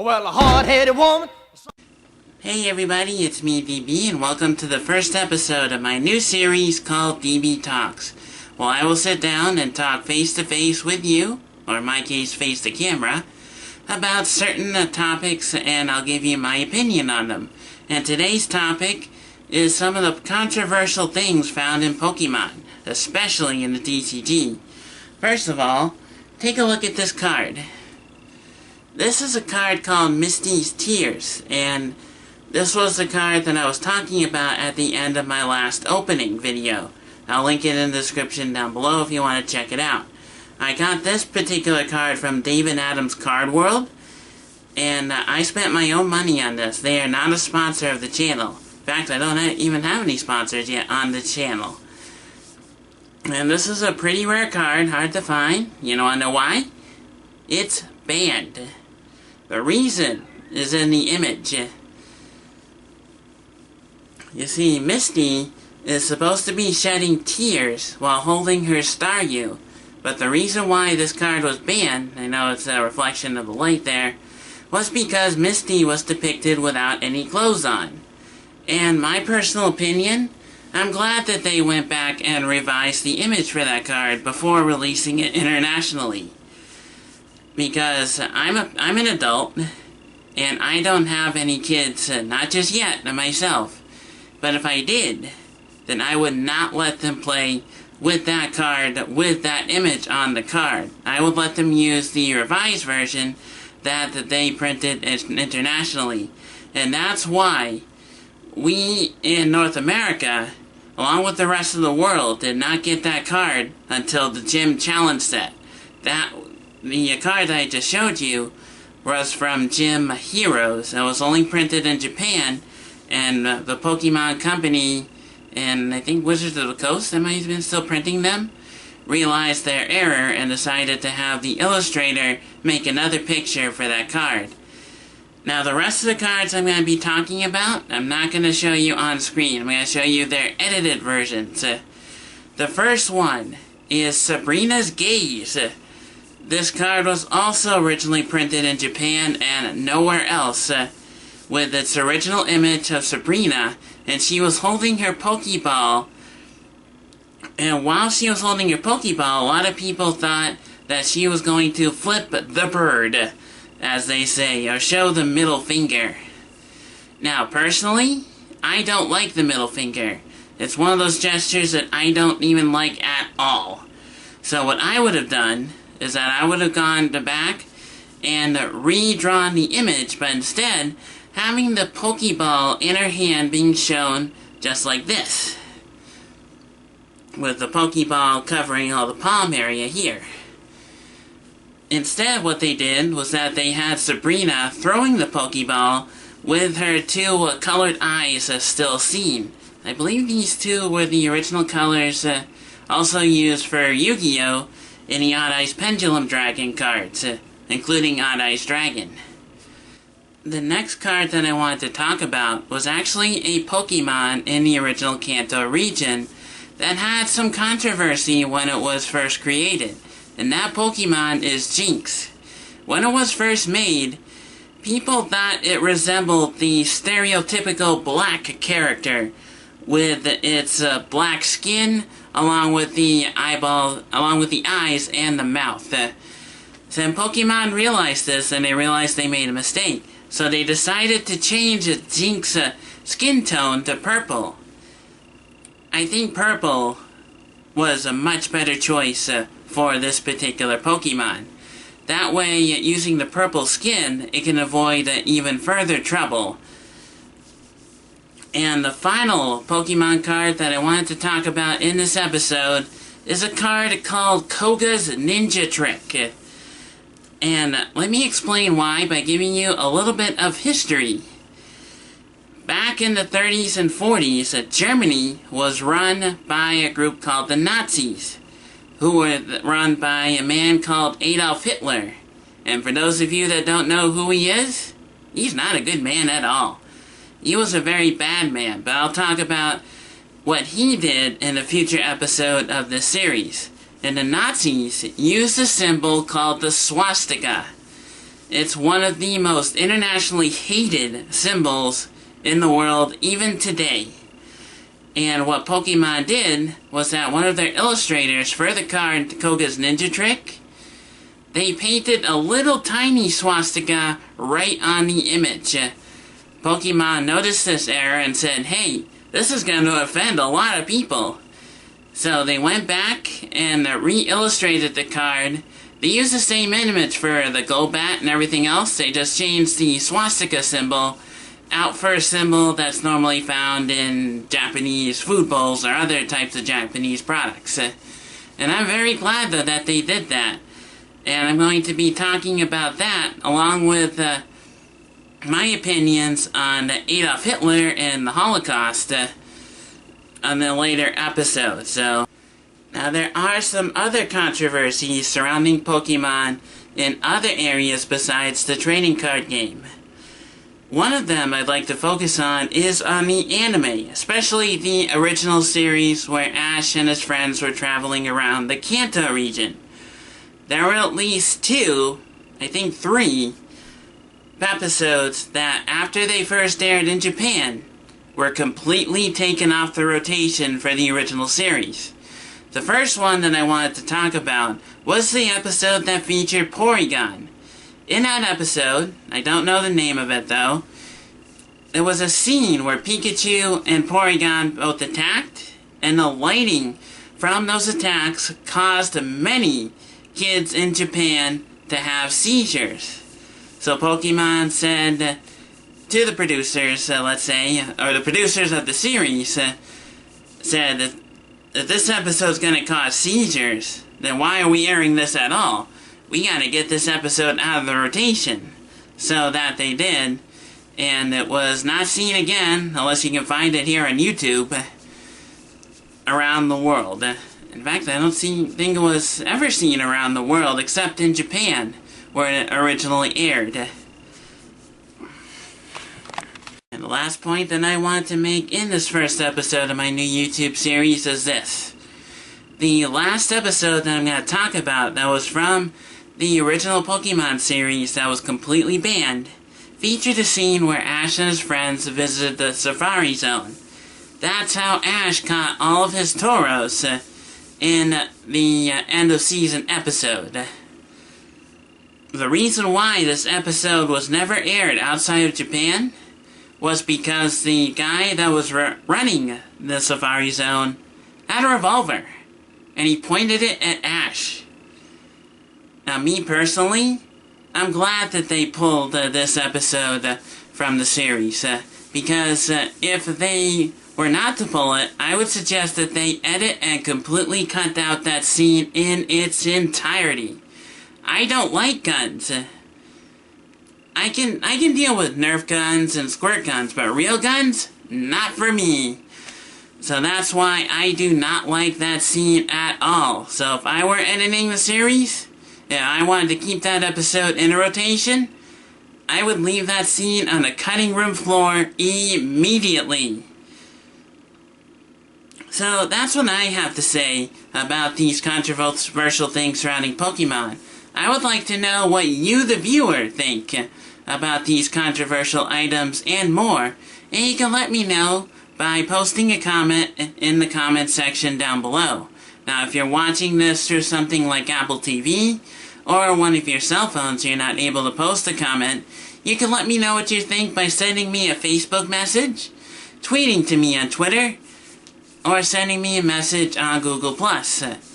Well, a hard-headed woman. Hey everybody, it's me DB, and welcome to the first episode of my new series called DB Talks. Well, I will sit down and talk face-to-face with you, or in my case, face-to-camera, about certain topics, and I'll give you my opinion on them. And today's topic is some of the controversial things found in Pokemon, especially in the TCG. First of all, take a look at this card. This is a card called Mistys Tears, and this was the card that I was talking about at the end of my last opening video. I'll link it in the description down below if you want to check it out. I got this particular card from David Adams Card World, and I spent my own money on this. They are not a sponsor of the channel. In fact, I don't even have any sponsors yet on the channel. And this is a pretty rare card, hard to find. You know why? It's banned. The reason is in the image. You see, Misty is supposed to be shedding tears while holding her Staryu. But the reason why this card was banned, I know it's a reflection of the light there, was because Misty was depicted without any clothes on. And my personal opinion, I'm glad that they went back and revised the image for that card before releasing it internationally. Because I'm an adult, and I don't have any kids, not just yet, myself. But if I did, then I would not let them play with that card, with that image on the card. I would let them use the revised version that they printed internationally. And that's why we in North America, along with the rest of the world, did not get that card until the Gym Challenge set. The card that I just showed you was from Gym Heroes. It was only printed in Japan, and the Pokemon Company, and I think Wizards of the Coast, that might have been still printing them, realized their error and decided to have the illustrator make another picture for that card. Now, the rest of the cards I'm going to be talking about, I'm not going to show you on screen. I'm going to show you their edited versions. The first one is Sabrinas Gaze. This card was also originally printed in Japan and nowhere else, with its original image of Sabrina, and she was holding her Pokeball. And while she was holding her Pokeball, a lot of people thought that she was going to flip the bird, as they say, or show the middle finger. Now, personally, I don't like the middle finger. It's one of those gestures that I don't even like at all. So what I would have done is that I would have gone back and redrawn the image, but instead having the Pokeball in her hand being shown just like this, with the Pokeball covering all the palm area here. Instead, what they did was that they had Sabrina throwing the Pokeball with her two colored eyes still seen. I believe these two were the original colors also used for Yu-Gi-Oh! In the Odd Eyes Pendulum Dragon cards, including Odd Eyes Dragon. The next card that I wanted to talk about was actually a Pokemon in the original Kanto region that had some controversy when it was first created, and that Pokemon is Jinx. When it was first made, people thought it resembled the stereotypical black character with its black skin, along with the eyes and the mouth. Then Pokemon realized this, and they realized they made a mistake. So they decided to change Jinx's skin tone to purple. I think purple was a much better choice for this particular Pokemon. That way, using the purple skin, it can avoid even further trouble. And the final Pokemon card that I wanted to talk about in this episode is a card called Koga's Ninja Trick. And let me explain why by giving you a little bit of history. Back in the 30s and 40s, Germany was run by a group called the Nazis, who were run by a man called Adolf Hitler. And for those of you that don't know who he is, he's not a good man at all. He was a very bad man, but I'll talk about what he did in a future episode of this series. And the Nazis used a symbol called the swastika. It's one of the most internationally hated symbols in the world, even today. And what Pokemon did was that one of their illustrators for the card Koga's Ninja Trick, they painted a little tiny swastika right on the image. Pokemon noticed this error and said, hey, this is going to offend a lot of people. So they went back and re-illustrated the card. They used the same image for the Golbat and everything else. They just changed the swastika symbol out for a symbol that's normally found in Japanese food bowls or other types of Japanese products. And I'm very glad, though, that they did that. And I'm going to be talking about that along with my opinions on Adolf Hitler and the Holocaust on the later episode. So, now there are some other controversies surrounding Pokemon in other areas besides the trading card game. One of them I'd like to focus on is on the anime, especially the original series where Ash and his friends were traveling around the Kanto region. There were at least 2, I think 3, episodes that, after they first aired in Japan, were completely taken off the rotation for the original series. The first one that I wanted to talk about was the episode that featured Porygon. In that episode, I don't know the name of it though, there was a scene where Pikachu and Porygon both attacked, and the lighting from those attacks caused many kids in Japan to have seizures. So Pokemon said to the producers, let's say, or the producers of the series, said that if this episode's gonna cause seizures, then why are we airing this at all? We gotta get this episode out of the rotation. So that they did, and it was not seen again, unless you can find it here on YouTube, around the world. In fact, I don't think it was ever seen around the world, except in Japan, where it originally aired. And the last point that I want to make in this first episode of my new YouTube series is this. The last episode that I'm going to talk about that was from the original Pokemon series that was completely banned featured a scene where Ash and his friends visited the Safari Zone. That's how Ash caught all of his Tauros in the end of season episode. The reason why this episode was never aired outside of Japan was because the guy that was running the Safari Zone had a revolver, and he pointed it at Ash. Now, me personally, I'm glad that they pulled this episode from the series, because if they were not to pull it, I would suggest that they edit and completely cut out that scene in its entirety. I don't like guns. I can deal with Nerf guns and squirt guns, but real guns? Not for me. So that's why I do not like that scene at all. So if I were editing the series, and I wanted to keep that episode in a rotation, I would leave that scene on the cutting room floor immediately. So that's what I have to say about these controversial things surrounding Pokemon. I would like to know what you, the viewer, think about these controversial items and more, and you can let me know by posting a comment in the comment section down below. Now, if you're watching this through something like Apple TV or one of your cell phones, you're not able to post a comment, you can let me know what you think by sending me a Facebook message, tweeting to me on Twitter, or sending me a message on Google+.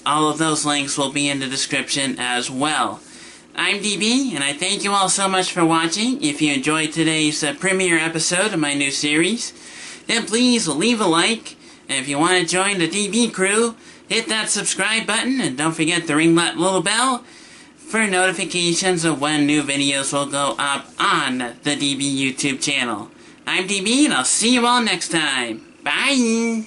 All of those links will be in the description as well. I'm DB, and I thank you all so much for watching. If you enjoyed today's premiere episode of my new series, then please leave a like, and if you want to join the DB crew, hit that subscribe button, and don't forget to ring that little bell for notifications of when new videos will go up on the DB YouTube channel. I'm DB, and I'll see you all next time. Bye!